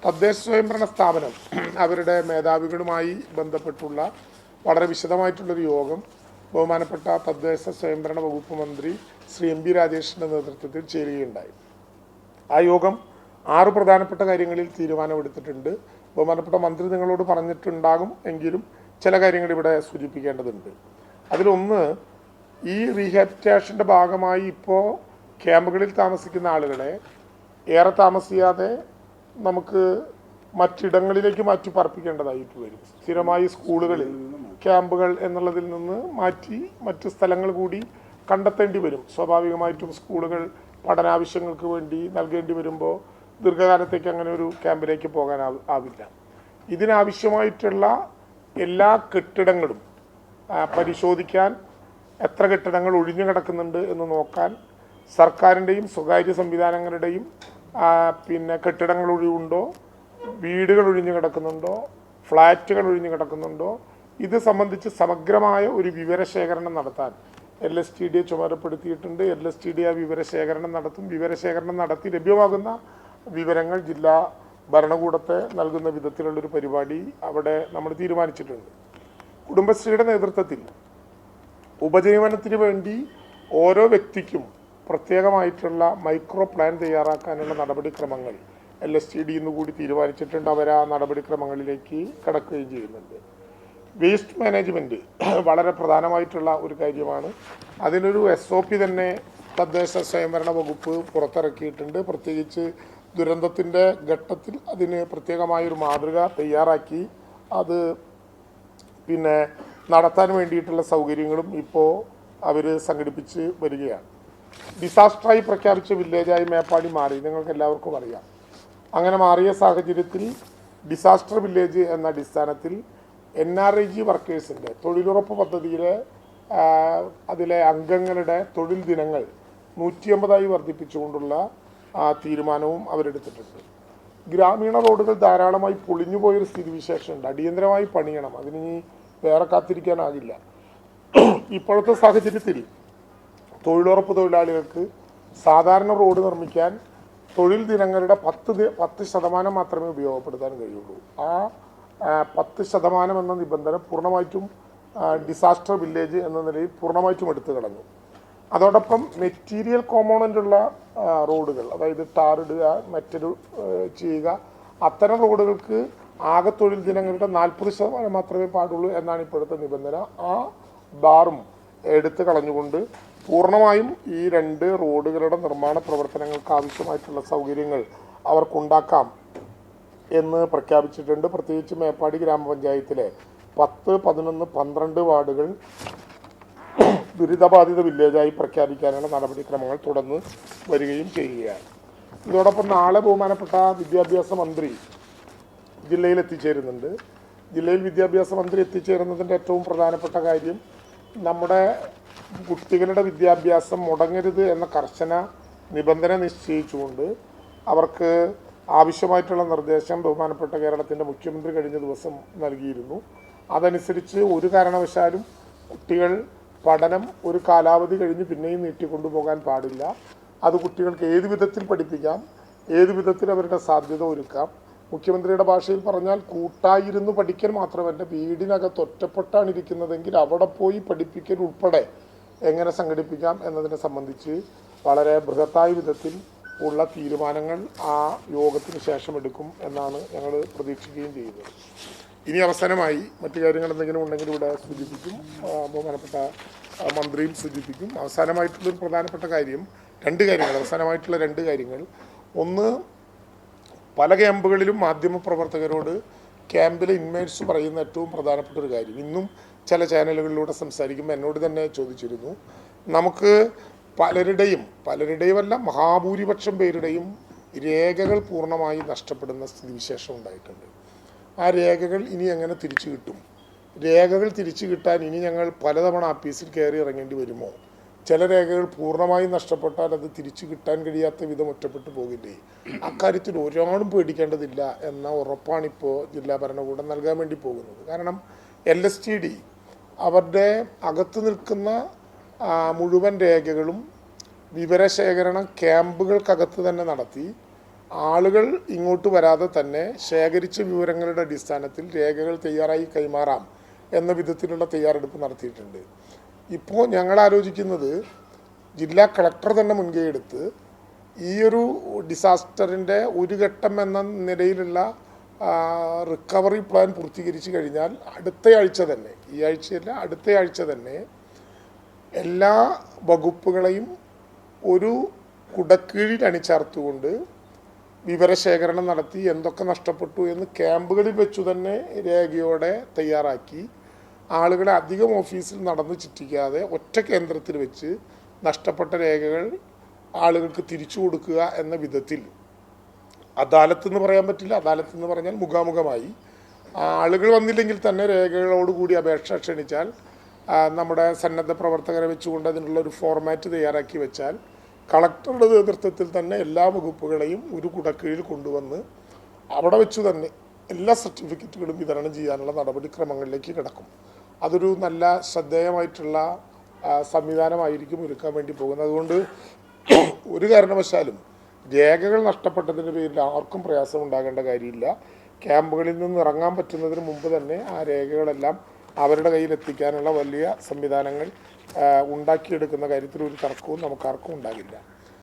തദ്ദേശ സ്വയംഭരണ സ്ഥാപനം അവരുടെ മേധാവികളുമായി ബന്ധപ്പെട്ടുള്ള വളരെ വിശദമായിട്ടുള്ളൊരു യോഗം ബഹുമാനപ്പെട്ട തദ്ദേശ സ്വയംഭരണ വകുപ്പ് മന്ത്രി ശ്രീ എം പി രാജേഷിൻ്റെ നേതൃത്വത്തിൽ ചേരുകയുണ്ടായി. ആ യോഗം 6 പ്രധാനപ്പെട്ട കാര്യങ്ങളിൽ തീരുമാനമെടുത്തിട്ടുണ്ട്. ബഹുമാനപ്പെട്ട മന്ത്രി നിങ്ങളോട് പറഞ്ഞിട്ടുണ്ടാകും എങ്കിലും ചില കാര്യങ്ങൾ ഇവിടെ സൂചിപ്പിക്കേണ്ടതുണ്ട്. അതിലൊന്ന്, ഈ റീഹാബിറ്റേഷൻ്റെ ഭാഗമായി ഇപ്പോൾ ക്യാമ്പുകളിൽ താമസിക്കുന്ന ആളുകളെ ഏറെ താമസിയാതെ നമുക്ക് മറ്റിടങ്ങളിലേക്ക് മാറ്റി പാർപ്പിക്കേണ്ടതായിട്ട് വരും. സ്ഥിരമായി സ്കൂളുകളിൽ ക്യാമ്പുകൾ എന്നുള്ളതിൽ നിന്ന് മാറ്റി മറ്റ് സ്ഥലങ്ങൾ കൂടി കണ്ടെത്തേണ്ടി വരും. സ്വാഭാവികമായിട്ടും സ്കൂളുകൾ പഠനാവശ്യങ്ങൾക്ക് വേണ്ടി നൽകേണ്ടി വരുമ്പോൾ ദീർഘകാലത്തേക്ക് അങ്ങനെ ഒരു ക്യാമ്പിലേക്ക് പോകാൻ ആവില്ല. ഇതിനാവശ്യമായിട്ടുള്ള എല്ലാ കെട്ടിടങ്ങളും പരിശോധിക്കാൻ, എത്ര കെട്ടിടങ്ങൾ ഒഴിഞ്ഞു കിടക്കുന്നുണ്ട് എന്ന് നോക്കാൻ സർക്കാരിൻ്റെയും സ്വകാര്യ സംവിധാനങ്ങളുടെയും കെട്ടിടങ്ങൾ ഒഴിവുണ്ടോ, വീടുകൾ ഒഴിഞ്ഞു കിടക്കുന്നുണ്ടോ, ഫ്ലാറ്റുകൾ ഒഴിഞ്ഞു കിടക്കുന്നുണ്ടോ, ഇത് സംബന്ധിച്ച് സമഗ്രമായ ഒരു വിവരശേഖരണം നടത്താൻ LSTDയെ ചുമതലപ്പെടുത്തിയിട്ടുണ്ട്. LSTD ആ വിവരശേഖരണം നടത്തും. വിവരശേഖരണം നടത്തി ലഭ്യമാകുന്ന വിവരങ്ങൾ ജില്ലാ ഭരണകൂടത്തെ നൽകുന്ന വിധത്തിലുള്ളൊരു പരിപാടി അവിടെ നമ്മൾ തീരുമാനിച്ചിട്ടുണ്ട്. കുടുംബശ്രീയുടെ നേതൃത്വത്തിൽ ഉപജീവനത്തിന് വേണ്ടി ഓരോ വ്യക്തിക്കും പ്രത്യേകമായിട്ടുള്ള മൈക്രോ പ്ലാൻ തയ്യാറാക്കാനുള്ള നടപടിക്രമങ്ങൾ LSTD കൂടി തീരുമാനിച്ചിട്ടുണ്ട്. അവർ ആ നടപടിക്രമങ്ങളിലേക്ക് കടക്കുകയും ചെയ്യുന്നുണ്ട്. വേസ്റ്റ് മാനേജ്മെൻറ്റ് വളരെ പ്രധാനമായിട്ടുള്ള ഒരു കാര്യമാണ്. അതിനൊരു SOP തന്നെ തദ്ദേശ സ്വയംഭരണ വകുപ്പ് പുറത്തിറക്കിയിട്ടുണ്ട്. പ്രത്യേകിച്ച് ദുരന്തത്തിൻ്റെ ഘട്ടത്തിൽ അതിന് പ്രത്യേകമായൊരു മാതൃക തയ്യാറാക്കി അത് നടത്താൻ വേണ്ടിയിട്ടുള്ള സൗകര്യങ്ങളും ഇപ്പോൾ അവർ സംഘടിപ്പിച്ച് വരികയാണ്. ഡിസാസ്റ്ററായി പ്രഖ്യാപിച്ച വില്ലേജായി മേപ്പാടി മാറി, നിങ്ങൾക്ക് എല്ലാവർക്കും അറിയാം. അങ്ങനെ മാറിയ സാഹചര്യത്തിൽ ഡിസാസ്റ്റർ വില്ലേജ് എന്ന അടിസ്ഥാനത്തിൽ NRIG വർക്കേഴ്സിൻ്റെ തൊഴിലുറപ്പ് പദ്ധതിയിലെ അതിലെ അംഗങ്ങളുടെ തൊഴിൽ ദിനങ്ങൾ 150 വർദ്ധിപ്പിച്ചുകൊണ്ടുള്ള തീരുമാനവും അവരെടുത്തിട്ടുണ്ട്. ഗ്രാമീണ റോഡുകൾ ധാരാളമായി പൊളിഞ്ഞുപോയൊരു സ്ഥിതിവിശേഷമുണ്ട്. അടിയന്തരമായി പണിയണം. അതിന് വേറെ കാത്തിരിക്കാനാകില്ല. ഇപ്പോഴത്തെ സാഹചര്യത്തിൽ തൊഴിലുറപ്പ് തൊഴിലാളികൾക്ക് സാധാരണ റോഡ് നിർമ്മിക്കാൻ തൊഴിൽ ദിനങ്ങളുടെ 10% മാത്രമേ ഉപയോഗപ്പെടുത്താൻ കഴിയുള്ളൂ. ആ 10% എന്ന നിബന്ധന പൂർണ്ണമായിട്ടും ഡിസാസ്റ്റർ വില്ലേജ് എന്ന നിലയിൽ പൂർണ്ണമായിട്ടും എടുത്തു കളഞ്ഞു. അതോടൊപ്പം മെറ്റീരിയൽ കോമ്പോണൻ്റുള്ള റോഡുകൾ, അതായത് ടാറിടുക, മെറ്റൽ ചെയ്യുക, അത്തരം റോഡുകൾക്ക് ആകെ തൊഴിൽ ദിനങ്ങളുടെ 40% മാത്രമേ പാടുള്ളൂ എന്നാണ് ഇപ്പോഴത്തെ നിബന്ധന. ആ ബാറും എടുത്തു കളഞ്ഞുകൊണ്ട് പൂർണ്ണമായും ഈ 2 റോഡുകളുടെ നിർമ്മാണ പ്രവർത്തനങ്ങൾക്ക് ആവശ്യമായിട്ടുള്ള സൗകര്യങ്ങൾ അവർക്കുണ്ടാക്കാം എന്ന് പ്രഖ്യാപിച്ചിട്ടുണ്ട്. പ്രത്യേകിച്ച് മേപ്പാടി ഗ്രാമപഞ്ചായത്തിലെ 10, 11, 12 വാർഡുകൾ ദുരിതബാധിത വില്ലേജായി പ്രഖ്യാപിക്കാനുള്ള നടപടിക്രമങ്ങൾ തുടർന്ന് വരികയും ചെയ്യുകയാണ്. ഇതോടൊപ്പം നാളെ ബഹുമാനപ്പെട്ട വിദ്യാഭ്യാസ മന്ത്രി ജില്ലയിൽ എത്തിച്ചേരുന്നുണ്ട്. ജില്ലയിൽ വിദ്യാഭ്യാസ മന്ത്രി എത്തിച്ചേരുന്നതിൻ്റെ ഏറ്റവും പ്രധാനപ്പെട്ട കാര്യം നമ്മുടെ കുട്ടികളുടെ വിദ്യാഭ്യാസം മുടങ്ങരുത് എന്ന കർശന നിബന്ധന നിശ്ചയിച്ചുകൊണ്ട് അവർക്ക് ആവശ്യമായിട്ടുള്ള നിർദ്ദേശം ബഹുമാനപ്പെട്ട കേരളത്തിൻ്റെ മുഖ്യമന്ത്രി കഴിഞ്ഞ ദിവസം നൽകിയിരുന്നു. അതനുസരിച്ച് ഒരു കാരണവശാലും കുട്ടികൾ പഠനം ഒരു കാലാവധി കഴിഞ്ഞ് പിന്നെയും നീട്ടിക്കൊണ്ടുപോകാൻ പാടില്ല. അത് കുട്ടികൾക്ക് ഏത് വിധത്തിൽ പഠിപ്പിക്കാം, ഏത് വിധത്തിൽ അവരുടെ സാധ്യത ഒരുക്കാം. മുഖ്യമന്ത്രിയുടെ ഭാഷയിൽ പറഞ്ഞാൽ കൂട്ടായിരുന്നു പഠിക്കൽ മാത്രമല്ല, വീടിനകത്ത് ഒറ്റപ്പെട്ടാണ് ഇരിക്കുന്നതെങ്കിൽ അവിടെ പോയി പഠിപ്പിക്കൽ ഉൾപ്പെടെ എങ്ങനെ സംഘടിപ്പിക്കാം എന്നതിനെ സംബന്ധിച്ച് വളരെ ബൃഹത്തായ വിധത്തിൽ ഉള്ള തീരുമാനങ്ങൾ ആ യോഗത്തിന് ശേഷം എടുക്കും എന്നാണ് ഞങ്ങൾ പ്രതീക്ഷിക്കുകയും ചെയ്യുന്നത്. ഇനി അവസാനമായി മറ്റു കാര്യങ്ങൾ എന്തെങ്കിലും ഉണ്ടെങ്കിൽ ഇവിടെ സൂചിപ്പിക്കും, ബഹുമാനപ്പെട്ട മന്ത്രിയും സൂചിപ്പിക്കും. അവസാനമായിട്ടുള്ളൊരു പ്രധാനപ്പെട്ട കാര്യം, അവസാനമായിട്ടുള്ള രണ്ട് കാര്യങ്ങൾ. ഒന്ന്, പല ക്യാമ്പുകളിലും മാധ്യമപ്രവർത്തകരോട് ക്യാമ്പിലെ ഇൻമേറ്റ്സ് പറയുന്ന ഏറ്റവും പ്രധാനപ്പെട്ട ഒരു കാര്യം, ഇന്നും ചില ചാനലുകളിലൂടെ സംസാരിക്കുമ്പോൾ എന്നോട് തന്നെ ചോദിച്ചിരുന്നു, നമുക്ക് പലരുടെയുമല്ല മഹാഭൂരിപക്ഷം പേരുടെയും രേഖകൾ പൂർണ്ണമായി നഷ്ടപ്പെടുന്ന സ്ഥിതിവിശേഷം ഉണ്ടായിട്ടുണ്ട്. ആ രേഖകൾ ഇനി എങ്ങനെ തിരിച്ചു കിട്ടും? രേഖകൾ തിരിച്ചു കിട്ടാൻ ഇനി ഞങ്ങൾ പലതവണ ആഫീസിൽ കയറി ഇറങ്ങേണ്ടി വരുമോ? ചില രേഖകൾ പൂർണ്ണമായും നഷ്ടപ്പെട്ടാൽ അത് തിരിച്ചു കിട്ടാൻ കഴിയാത്ത വിധം ഒറ്റപ്പെട്ടു പോകില്ലേ? അക്കാര്യത്തിൽ ഒരാളും പേടിക്കേണ്ടതില്ല എന്ന ഉറപ്പാണിപ്പോൾ ജില്ലാ ഭരണകൂടം നൽകാൻ വേണ്ടി പോകുന്നത്. കാരണം LSTD അവരുടെ അകത്ത് നിൽക്കുന്ന മുഴുവൻ രേഖകളും വിവരശേഖരണം ക്യാമ്പുകൾക്കകത്ത് തന്നെ നടത്തി ആളുകൾ ഇങ്ങോട്ട് വരാതെ തന്നെ ശേഖരിച്ച വിവരങ്ങളുടെ അടിസ്ഥാനത്തിൽ രേഖകൾ തയ്യാറായി കൈമാറാം എന്ന വിധത്തിലുള്ള തയ്യാറെടുപ്പ് നടത്തിയിട്ടുണ്ട്. ഇപ്പോൾ ഞങ്ങൾ ആലോചിക്കുന്നത് ജില്ലാ കളക്ടർ തന്നെ മുൻകൈയെടുത്ത് ഈ ഒരു ഡിസാസ്റ്ററിൻ്റെ ഒരു ഘട്ടം എന്ന നിലയിലുള്ള റിക്കവറി പ്ലാൻ പൂർത്തീകരിച്ച് കഴിഞ്ഞാൽ അടുത്തയാഴ്ച തന്നെ, ഈ ആഴ്ചയല്ല അടുത്തയാഴ്ച തന്നെ എല്ലാ വകുപ്പുകളെയും ഒരു കുടക്കീഴിൽ അണിചേർത്തുകൊണ്ട് വിവരശേഖരണം നടത്തി എന്തൊക്കെ നഷ്ടപ്പെട്ടു എന്ന് ക്യാമ്പുകളിൽ വെച്ചു തന്നെ രേഖയോടെ തയ്യാറാക്കി ആളുകളെ അധികം ഓഫീസിൽ നടന്ന് ചുറ്റിക്കാതെ ഒറ്റ കേന്ദ്രത്തിൽ വെച്ച് നഷ്ടപ്പെട്ട രേഖകൾ ആളുകൾക്ക് തിരിച്ചു കൊടുക്കുക എന്ന വിധത്തിൽ അദാലത്ത് എന്ന് പറയാൻ പറ്റില്ല, അദാലത്ത് എന്ന് പറഞ്ഞാൽ മുഖാമുഖമായി ആളുകൾ വന്നില്ലെങ്കിൽ തന്നെ രേഖകളോടുകൂടി അപേക്ഷ ക്ഷണിച്ചാൽ നമ്മുടെ സന്നദ്ധ പ്രവർത്തകരെ വെച്ചുകൊണ്ട് അതിനുള്ള ഒരു ഫോർമാറ്റ് തയ്യാറാക്കി വെച്ചാൽ കളക്ടറുടെ നേതൃത്വത്തിൽ തന്നെ എല്ലാ വകുപ്പുകളെയും ഒരു കുടക്കീഴിൽ കൊണ്ടുവന്ന് അവിടെ വെച്ചു തന്നെ എല്ലാ സർട്ടിഫിക്കറ്റുകളും വിതരണം ചെയ്യാനുള്ള നടപടിക്രമങ്ങളിലേക്ക് കിടക്കും. അതൊരു നല്ല ശ്രദ്ധേയമായിട്ടുള്ള സംവിധാനമായിരിക്കും ഒരുക്കാൻ വേണ്ടി പോകുന്നത്. അതുകൊണ്ട് ഒരു കാരണവശാലും രേഖകൾ നഷ്ടപ്പെട്ടതിൻ്റെ പേരിൽ ആർക്കും പ്രയാസം ഉണ്ടാകേണ്ട കാര്യമില്ല. ക്യാമ്പുകളിൽ നിന്ന് ഇറങ്ങാൻ പറ്റുന്നതിന് മുമ്പ് തന്നെ ആ രേഖകളെല്ലാം അവരുടെ കയ്യിൽ എത്തിക്കാനുള്ള വലിയ സംവിധാനങ്ങൾ ഉണ്ടാക്കിയെടുക്കുന്ന കാര്യത്തിൽ ഒരു തർക്കവും നമുക്കാർക്കും ഉണ്ടാകില്ല.